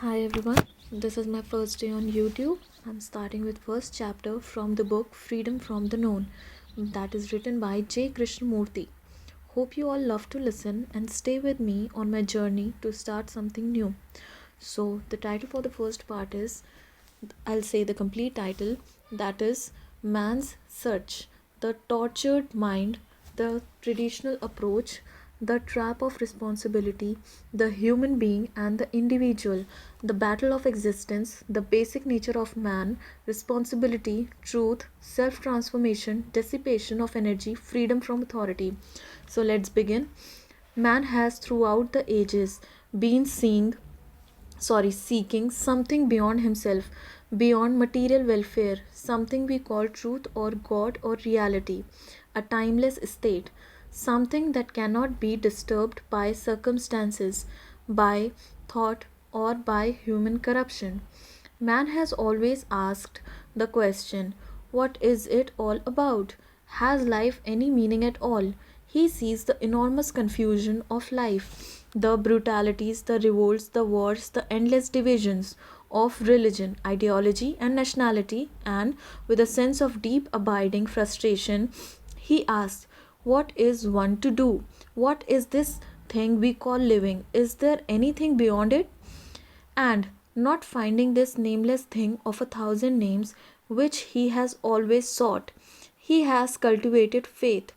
Hi everyone, this is my first day on YouTube. I'm starting with first chapter from the book Freedom from the Known that is written by J. Krishnamurti. Hope you all love to listen and stay with me on my journey to start something new. So the title for the first part is, I'll say the complete title, that is Man's Search, the Tortured Mind, the Traditional Approach, the Trap of Responsibility, the Human Being and the Individual, the Battle of Existence, the Basic Nature of Man, Responsibility, Truth, Self Transformation, Dissipation of Energy, Freedom from Authority. So let's begin. Man has throughout the ages been seeking something beyond himself, beyond material welfare, something we call truth or God or reality, a timeless state, something that cannot be disturbed by circumstances, by thought, or by human corruption. Man has always asked the question, what is it all about? Has life any meaning at all? He sees the enormous confusion of life, the brutalities, the revolts, the wars, the endless divisions of religion, ideology, and nationality, and with a sense of deep abiding frustration, he asks, what is one to do? What is this thing we call living? Is there anything beyond it? And not finding this nameless thing of a thousand names which he has always sought, he has cultivated faith,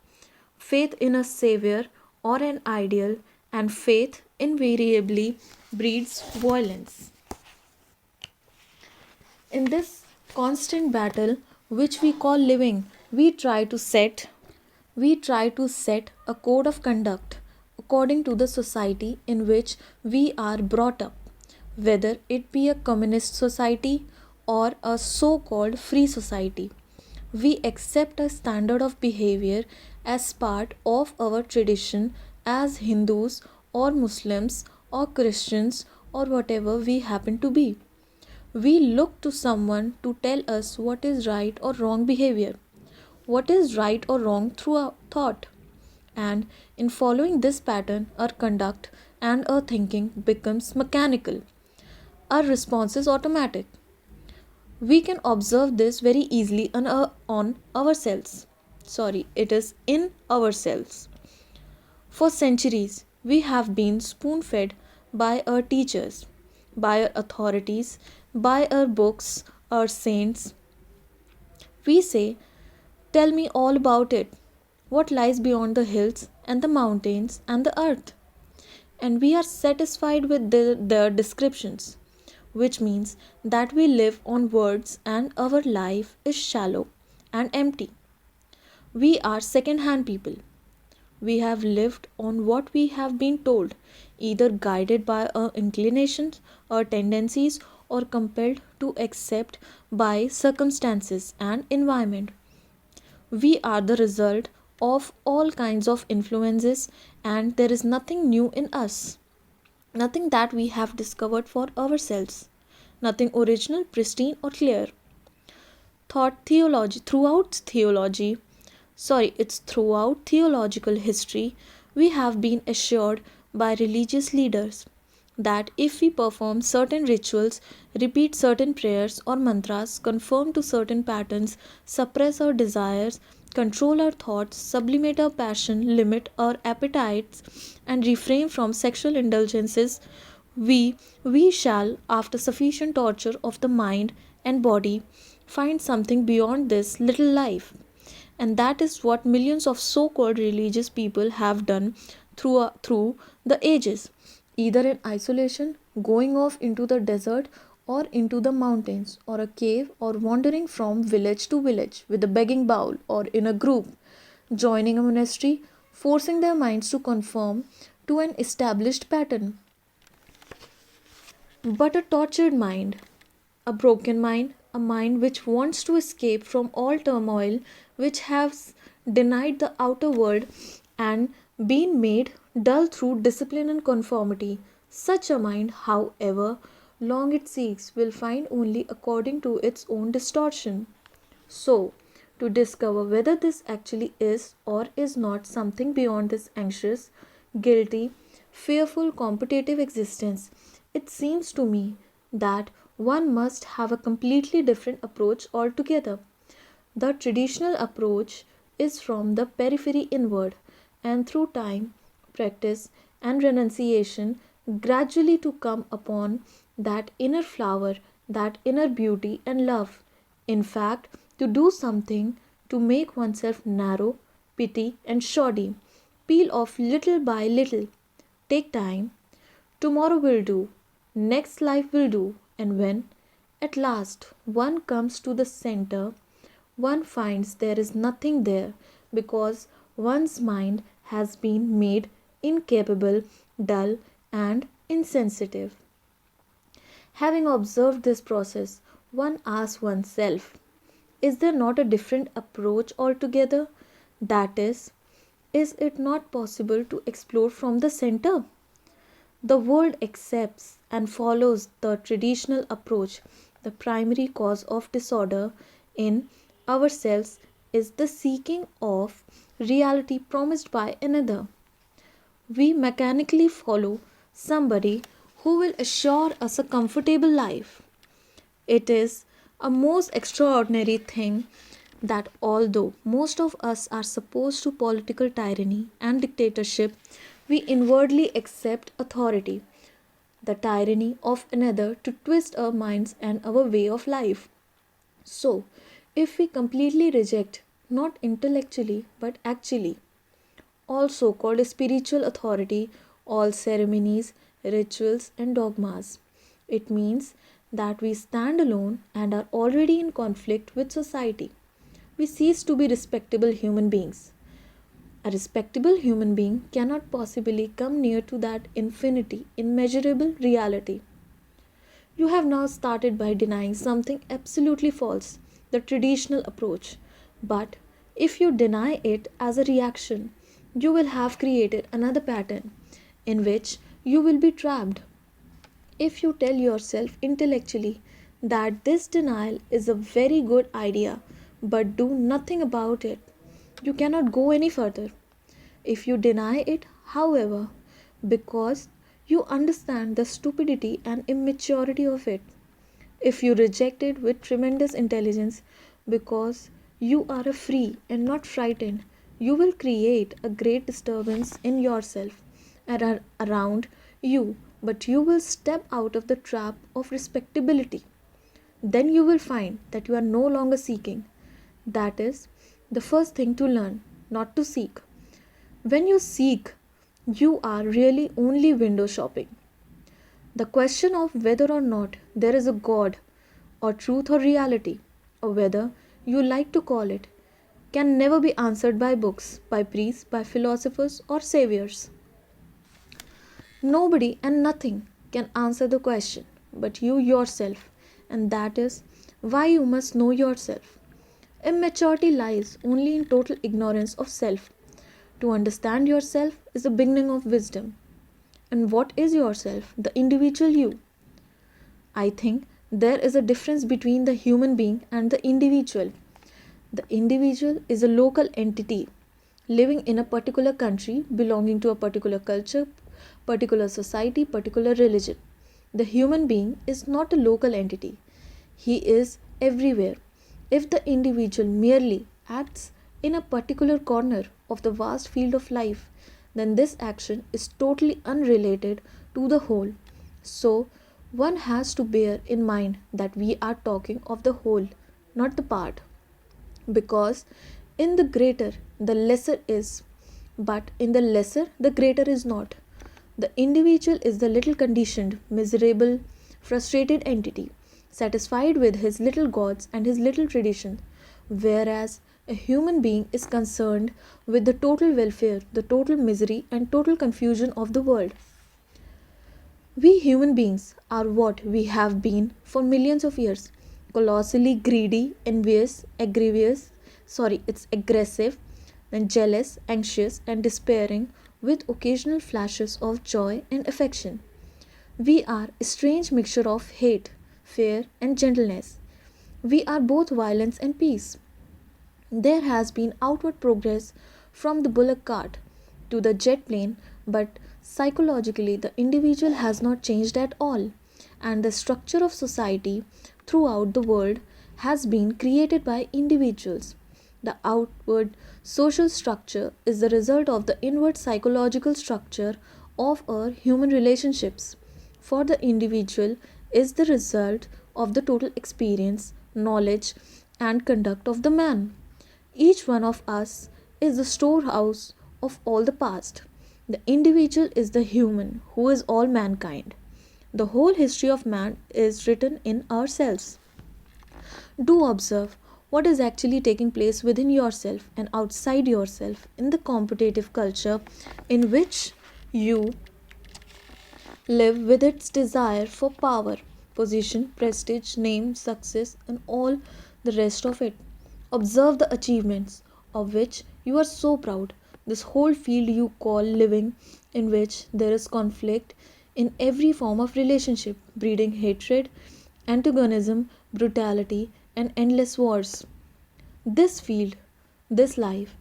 faith in a Saviour or an ideal, and faith invariably breeds violence. In this constant battle which we call living, we try to set a code of conduct according to the society in which we are brought up, whether it be a communist society or a so called free society. We accept a standard of behavior as part of our tradition as Hindus or Muslims or Christians or whatever we happen to be. We look to someone to tell us what is right or wrong behavior, what is right or wrong through our thought. And in following this pattern, our conduct and our thinking becomes mechanical. Our response is automatic. We can observe this very easily on ourselves. Sorry, it is in ourselves. For centuries, we have been spoon fed by our teachers, by our authorities, by our books, our saints. We say, tell me all about it. What lies beyond the hills and the mountains and the earth? And we are satisfied with their descriptions, which means that we live on words and our life is shallow and empty. We are second hand people. We have lived on what we have been told, either guided by our inclinations or tendencies or compelled to accept by circumstances and environment. We are the result of all kinds of influences, and there is nothing new in us, nothing that we have discovered for ourselves, nothing original, pristine, or clear. Throughout theological history, we have been assured by religious leaders that if we perform certain rituals, repeat certain prayers or mantras, conform to certain patterns, suppress our desires, control our thoughts, sublimate our passion, limit our appetites, and refrain from sexual indulgences, we shall, after sufficient torture of the mind and body, find something beyond this little life. And that is what millions of so called religious people have done through the ages, either in isolation, going off into the desert or into the mountains or a cave, or wandering from village to village with a begging bowl, or in a group, joining a monastery, forcing their minds to conform to an established pattern. But a tortured mind, a broken mind, a mind which wants to escape from all turmoil, which has denied the outer world and been made dull through discipline and conformity. Such a mind, however long it seeks, will find only according to its own distortion. So, to discover whether this actually is or is not something beyond this anxious, guilty, fearful, competitive existence, it seems to me that one must have a completely different approach altogether. The traditional approach is from the periphery inward, and through time, practice, and renunciation, gradually to come upon that inner flower, that inner beauty and love. In fact, to do something to make oneself narrow, pity, and shoddy, peel off little by little. Take time. Tomorrow will do, next life will do, and when at last one comes to the center, one finds there is nothing there because one's mind has been made incapable, dull, and insensitive. Having observed this process, one asks oneself, is there not a different approach altogether? That is it not possible to explore from the center? The world accepts and follows the traditional approach. The primary cause of disorder in ourselves is the seeking of reality promised by another. We mechanically follow somebody who will assure us a comfortable life. It is a most extraordinary thing that although most of us are supposed to political tyranny and dictatorship, we inwardly accept authority, the tyranny of another to twist our minds and our way of life. So, if we completely reject, not intellectually but actually, all so called spiritual authority, all ceremonies, rituals, and dogmas, it means that we stand alone and are already in conflict with society. We cease to be respectable human beings. A respectable human being cannot possibly come near to that infinity, immeasurable reality. You have now started by denying something absolutely false, the traditional approach. But if you deny it as a reaction, you will have created another pattern in which you will be trapped. If you tell yourself intellectually that this denial is a very good idea but do nothing about it, you cannot go any further. If you deny it, however, because you understand the stupidity and immaturity of it, if you reject it with tremendous intelligence because you are free and not frightened, you will create a great disturbance in yourself and around you, but you will step out of the trap of respectability. Then you will find that you are no longer seeking. That is the first thing to learn, not to seek. When you seek, you are really only window shopping. The question of whether or not there is a God, or truth or reality, or whether you like to call it, can never be answered by books, by priests, by philosophers, or saviors. Nobody and nothing can answer the question but you yourself, and that is why you must know yourself. Immaturity lies only in total ignorance of self. To understand yourself is the beginning of wisdom. And what is yourself? The individual you. I think there is a difference between the human being and the individual. The individual is a local entity living in a particular country, belonging to a particular culture, particular society, particular religion. The human being is not a local entity. He is everywhere. If the individual merely acts in a particular corner of the vast field of life, then this action is totally unrelated to the whole. So, one has to bear in mind that we are talking of the whole, not the part. Because in the greater, the lesser is, but in the lesser, the greater is not. The individual is the little conditioned, miserable, frustrated entity, satisfied with his little gods and his little tradition, whereas a human being is concerned with the total welfare, the total misery, and total confusion of the world. We human beings are what we have been for millions of years, colossally greedy, envious, aggressive, and jealous, anxious, and despairing, with occasional flashes of joy and affection. We are a strange mixture of hate, fear, and gentleness. We are both violence and peace. There has been outward progress from the bullock cart to the jet plane, but psychologically the individual has not changed at all. and the structure of society throughout the world has been created by individuals. The outward social structure is the result of the inward psychological structure of our human relationships. For the individual is the result of the total experience, knowledge, and conduct of the man. Each one of us is the storehouse of all the past. The individual is the human who is all mankind. The whole history of man is written in ourselves. Do observe what is actually taking place within yourself and outside yourself in the competitive culture in which you live, with its desire for power, position, prestige, name, success, and all the rest of it. Observe the achievements of which you are so proud. This whole field you call living, in which there is conflict in every form of relationship, breeding hatred, antagonism, brutality, and endless wars. This field, this life,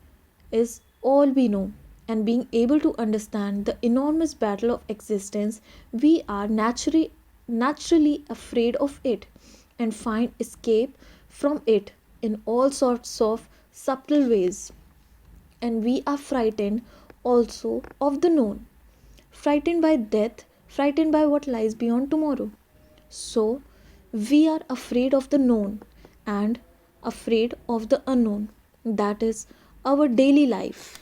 is all we know, and being able to understand the enormous battle of existence, we are naturally afraid of it and find escape from it in all sorts of subtle ways. And we are frightened also of the known, frightened by death, frightened by what lies beyond tomorrow. So, we are afraid of the known and afraid of the unknown. That is our daily life.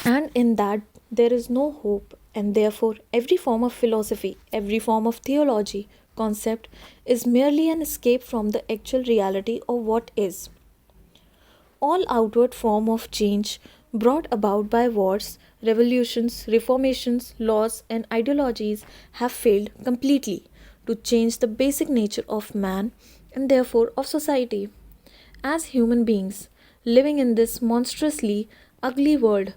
And in that, there is no hope, and therefore, every form of philosophy, every form of theology, concept is merely an escape from the actual reality of what is. All outward form of change brought about by wars, revolutions, reformations, laws, and ideologies have failed completely to change the basic nature of man and therefore of society. As human beings living in this monstrously ugly world,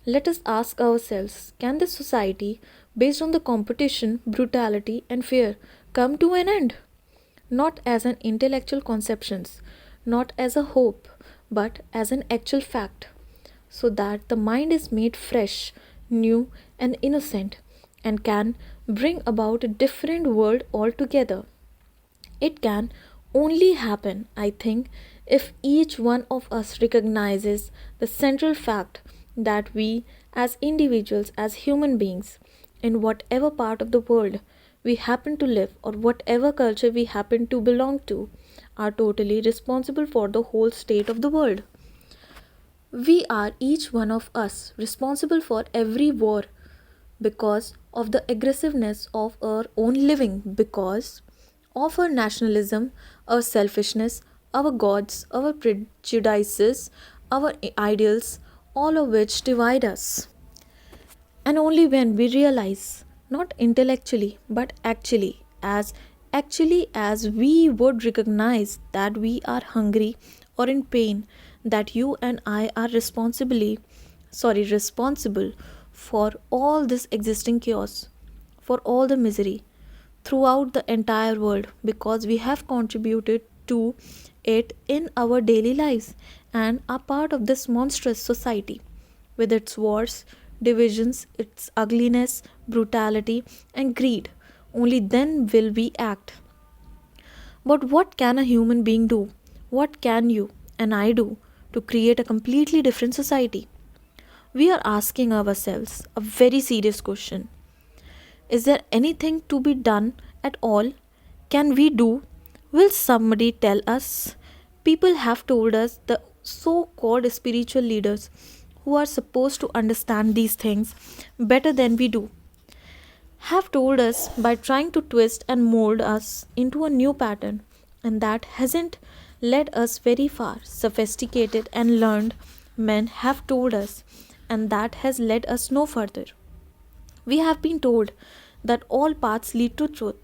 let us ask ourselves, can this society, based on the competition, brutality, and fear, come to an end? Not as an intellectual conceptions, not as a hope, but as an actual fact, so that the mind is made fresh, new, and innocent, and can bring about a different world altogether. It can only happen, I think, if each one of us recognizes the central fact that we, as individuals, as human beings, in whatever part of the world we happen to live or whatever culture we happen to belong to, are totally responsible for the whole state of the world. We are each one of us responsible for every war because of the aggressiveness of our own living, because of our nationalism, our selfishness, our gods, our prejudices, our ideals, all of which divide us. And only when we realize, not intellectually, but actually as we would recognize that we are hungry or in pain, that you and I are responsible for all this existing chaos, for all the misery throughout the entire world, because we have contributed to it in our daily lives and are part of this monstrous society with its wars, divisions, its ugliness, brutality, and greed. Only then will we act. But what can a human being do? What can you and I do to create a completely different society? We are asking ourselves a very serious question. Is there anything to be done at all? Can we do? Will somebody tell us? People have told us, the so called spiritual leaders who are supposed to understand these things better than we do, have told us by trying to twist and mold us into a new pattern, and that hasn't led us very far. Sophisticated and learned men have told us, and that has led us no further. We have been told that all paths lead to truth.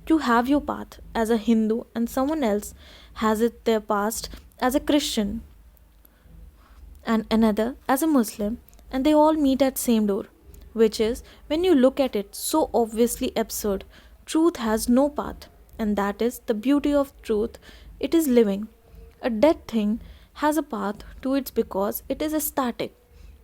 You have your path as a Hindu, and someone else has it their past as a Christian, and another as a Muslim, and they all meet at same door, which is, when you look at it, so obviously absurd. Truth has no path, and that is the beauty of truth. It is living. A dead thing has a path to it because it is static.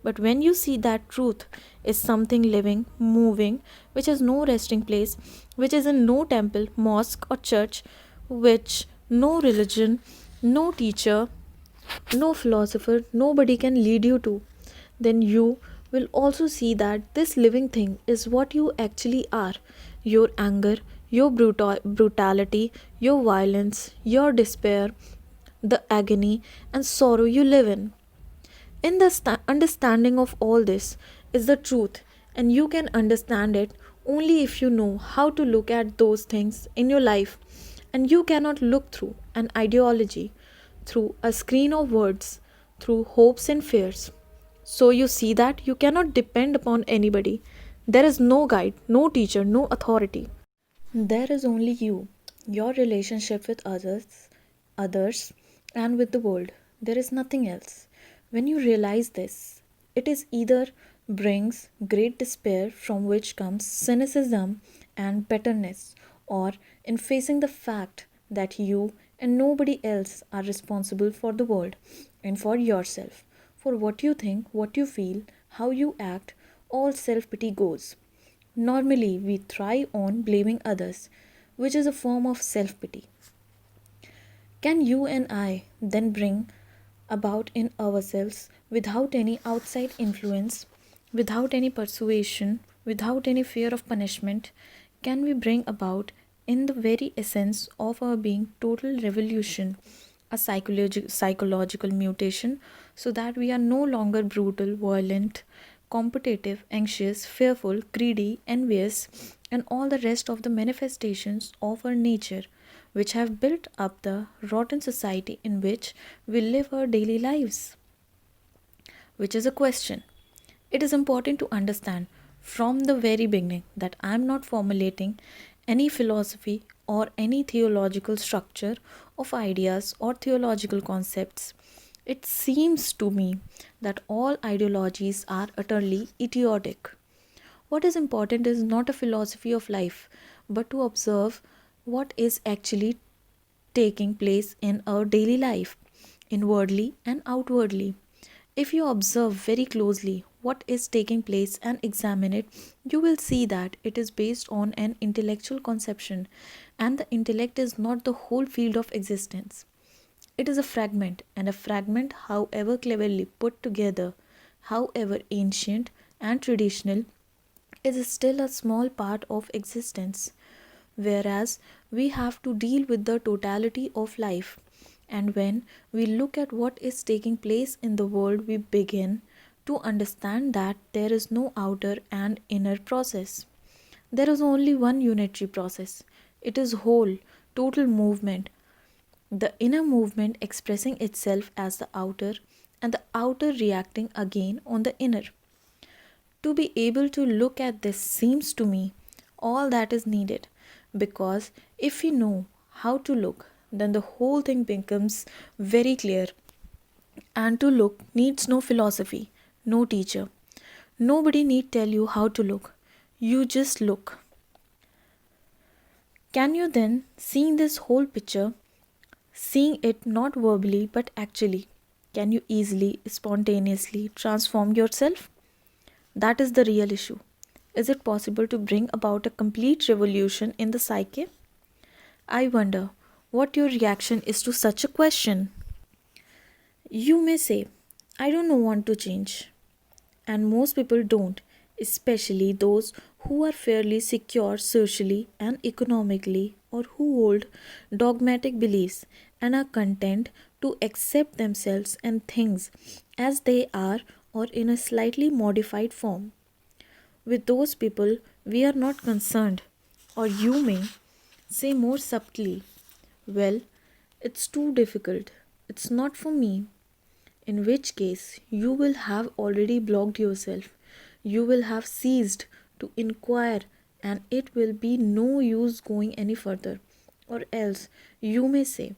But when you see that truth is something living, moving, which has no resting place, which is in no temple, mosque, or church, which no religion, no teacher, no philosopher, nobody can lead you to, then you will also see that this living thing is what you actually are. Your anger, your brutality, your violence, your despair, the agony and sorrow you live in. In the understanding of all this is the truth, and you can understand it only if you know how to look at those things in your life. And you cannot look through an ideology, through a screen of words, through hopes and fears. So you see that you cannot depend upon anybody. There is no guide, no teacher, no authority. There is only you, your relationship with others, and with the world. There is nothing else. When you realize this, it is either brings great despair from which comes cynicism and bitterness, or in facing the fact that you and nobody else are responsible for the world and for yourself, for what you think, what you feel, how you act, all self pity goes. Normally, we thrive on blaming others, which is a form of self pity. Can you and I then bring about in ourselves without any outside influence, without any persuasion, without any fear of punishment? Can we bring about in the very essence of our being total revolution, a psychological mutation, so that we are no longer brutal, violent, competitive, anxious, fearful, greedy, envious, and all the rest of the manifestations of our nature, which have built up the rotten society in which we live our daily lives? Which is a question. It is important to understand from the very beginning that I am not formulating any philosophy or any theological structure of ideas or theological concepts. It seems to me that all ideologies are utterly idiotic. What is important is not a philosophy of life, but to observe what is actually taking place in our daily life, inwardly and outwardly. If you observe very closely what is taking place and examine it, you will see that it is based on an intellectual conception, and the intellect is not the whole field of existence. It is a fragment, and a fragment, however cleverly put together, however ancient and traditional, is still a small part of existence. Whereas we have to deal with the totality of life. And when we look at what is taking place in the world, we begin to understand that there is no outer and inner process. There is only one unitary process. It is whole, total movement. The inner movement expressing itself as the outer, and the outer reacting again on the inner. To be able to look at this seems to me all that is needed, because if we know how to look, then the whole thing becomes very clear. And to look needs no philosophy, no teacher. Nobody need tell you how to look. You just look. Can you then, seeing this whole picture, seeing it not verbally but actually, can you easily, spontaneously transform yourself? That is the real issue. Is it possible to bring about a complete revolution in the psyche? I wonder what your reaction is to such a question. You may say, I don't want to change. And most people don't, especially those who are fairly secure socially and economically, or who hold dogmatic beliefs and are content to accept themselves and things as they are or in a slightly modified form. With those people, we are not concerned, or you may say more subtly, well, it's too difficult, it's not for me, in which case you will have already blocked yourself. You will have ceased to inquire, and it will be no use going any further. Or else you may say,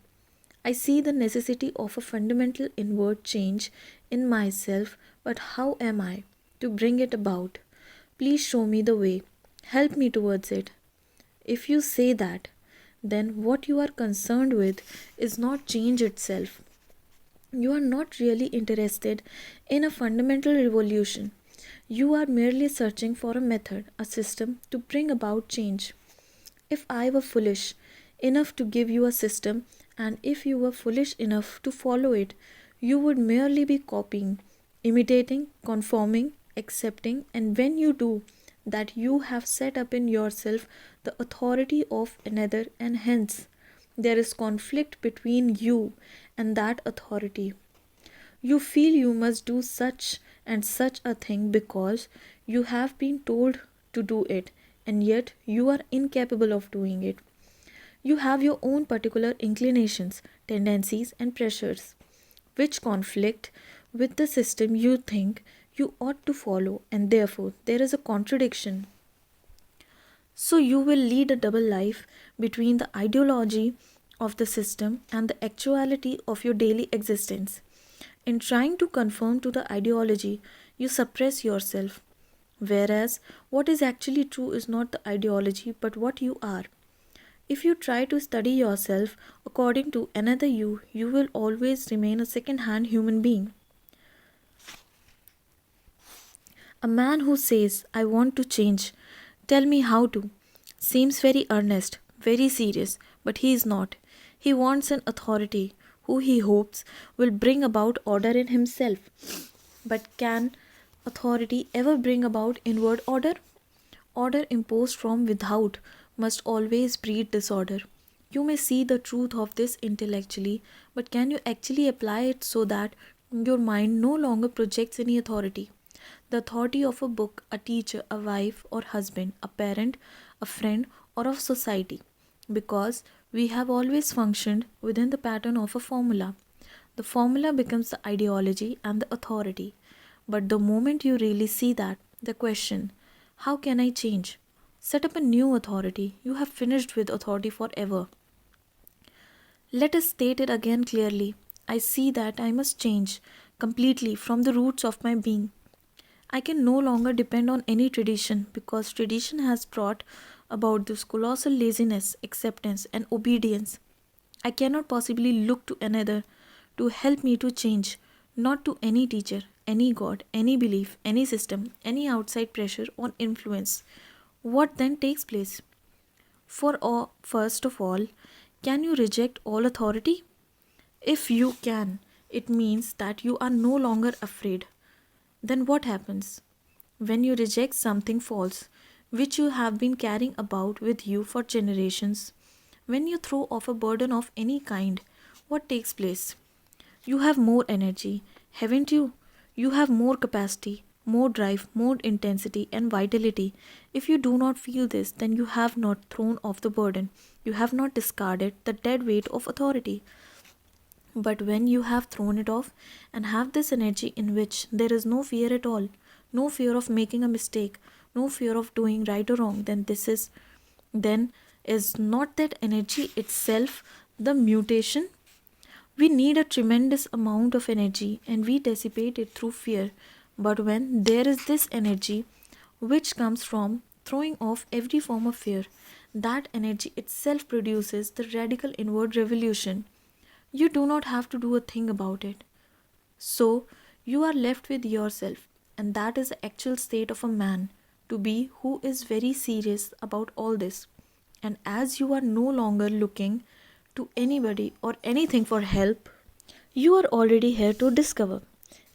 I see the necessity of a fundamental inward change in myself, but how am I to bring it about? Please show me the way. Help me towards it. If you say that, then what you are concerned with is not change itself, You are not really interested in a fundamental revolution. You are merely searching for a method, a system to bring about change. If I were foolish enough to give you a system, and if you were foolish enough to follow it, you would merely be copying, imitating, conforming, accepting, and when you do that, you have set up in yourself the authority of another, and hence there is conflict between you and that authority. You feel you must do such and such a thing because you have been told to do it, and yet you are incapable of doing it. You have your own particular inclinations, tendencies, and pressures, which conflict with the system you think you ought to follow, and therefore there is a contradiction. So you will lead a double life between the ideology of the system and the actuality of your daily existence. In trying to conform to the ideology, you suppress yourself, whereas what is actually true is not the ideology but what you are. If you try to study yourself according to another you, you will always remain a second hand human being. A man who says, I want to change, tell me how to, seems very earnest, very serious, but he is not. He wants an authority who he hopes will bring about order in himself. But can authority ever bring about inward order? Order imposed from without must always breed disorder. You may see the truth of this intellectually, but can you actually apply it so that your mind no longer projects any authority? The authority of a book, a teacher, a wife or husband, a parent, a friend, or of society. Because we have always functioned within the pattern of a formula. The formula becomes the ideology and the authority. But the moment you really see that, the question, how can I change? Set up a new authority. You have finished with authority forever. Let us state it again clearly. I see that I must change completely from the roots of my being. I can no longer depend on any tradition because tradition has brought about this colossal laziness, acceptance, and obedience. I cannot possibly look to another to help me to change, not to any teacher, any God, any belief, any system, any outside pressure or influence. What then takes place? First of all, can you reject all authority? If you can, it means that you are no longer afraid. Then what happens? When you reject something false, which you have been carrying about with you for generations, when you throw off a burden of any kind, what takes place? You have more energy, haven't you? You have more capacity, more drive, more intensity, and vitality. If you do not feel this, then you have not thrown off the burden. You have not discarded the dead weight of authority. But when you have thrown it off and have this energy in which there is no fear at all, no fear of making a mistake, no fear of doing right or wrong, then is not that energy itself the mutation? We need a tremendous amount of energy and we dissipate it through fear. But when there is this energy which comes from throwing off every form of fear, that energy itself produces the radical inward revolution. You do not have to do a thing about it. So, you are left with yourself, and that is the actual state of a man to be who is very serious about all this. And as you are no longer looking to anybody or anything for help, you are already here to discover.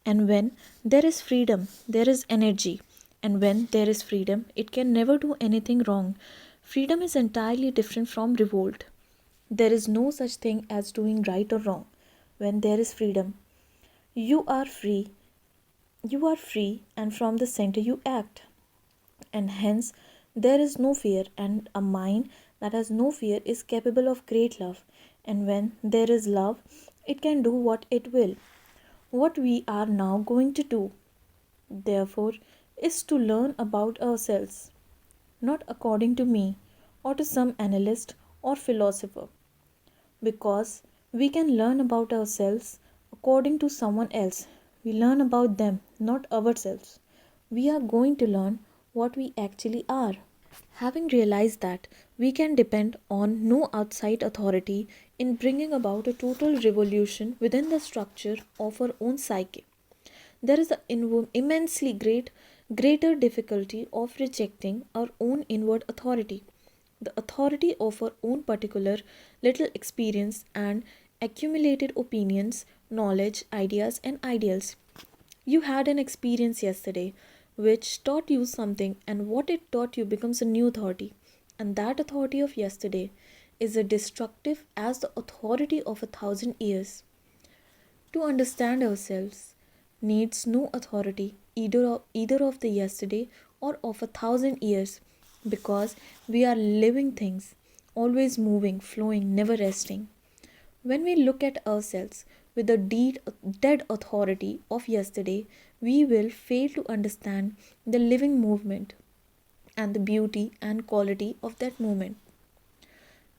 And when there is freedom, there is energy. And when there is freedom, it can never do anything wrong. Freedom is entirely different from revolt. There is no such thing as doing right or wrong. When there is freedom, you are free. You are free, and from the center you act. And hence, there is no fear, and a mind that has no fear is capable of great love. And when there is love, it can do what it will. What we are now going to do, therefore, is to learn about ourselves, not according to me or to some analyst or philosopher, because we can learn about ourselves according to someone else. We learn about them, not ourselves. We are going to learn what we actually are. Having realized that we can depend on no outside authority in bringing about a total revolution within the structure of our own psyche. There is an immensely greater difficulty of rejecting our own inward authority, the authority of our own particular little experience and accumulated opinions, knowledge, ideas, and ideals. You had an experience yesterday which taught you something, and what it taught you becomes a new authority. And that authority of yesterday is as destructive as the authority of 1,000 years. To understand ourselves needs no authority either of the yesterday or of 1,000 years, because we are living things, always moving, flowing, never resting. When we look at ourselves with the dead authority of yesterday, we will fail to understand the living movement and the beauty and quality of that movement.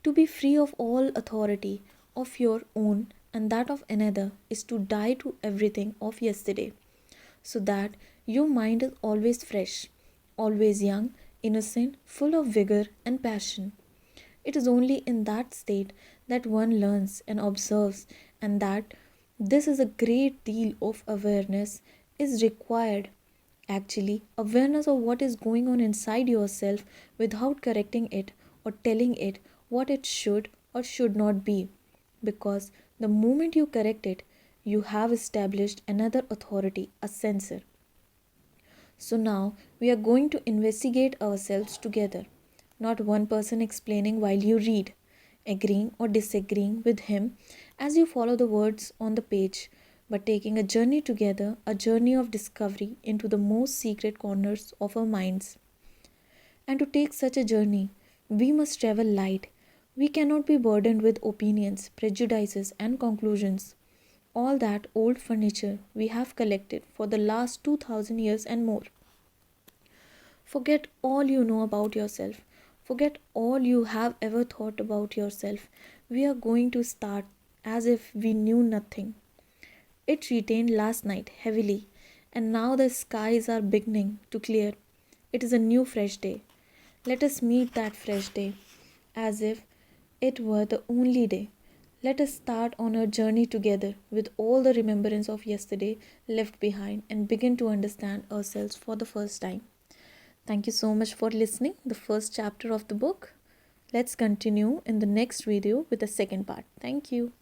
To be free of all authority of your own and that of another is to die to everything of yesterday, so that your mind is always fresh, always young, innocent, full of vigor and passion. It is only in that state that one learns and observes, and that this is a great deal of awareness is required. Actually, awareness of what is going on inside yourself without correcting it or telling it what it should or should not be. Because the moment you correct it, you have established another authority, a censor. So now we are going to investigate ourselves together, not one person explaining while you read, agreeing or disagreeing with him as you follow the words on the page, but taking a journey together, a journey of discovery into the most secret corners of our minds. And to take such a journey, we must travel light. We cannot be burdened with opinions, prejudices, and conclusions. All that old furniture we have collected for the last 2,000 years and more. Forget all you know about yourself. Forget all you have ever thought about yourself. We are going to start as if we knew nothing. It retained last night heavily, and now the skies are beginning to clear. It is a new fresh day. Let us meet that fresh day as if it were the only day. Let us start on our journey together with all the remembrance of yesterday left behind and begin to understand ourselves for the first time. Thank you so much for listening the first chapter of the book. Let's continue in the next video with the second part. Thank you.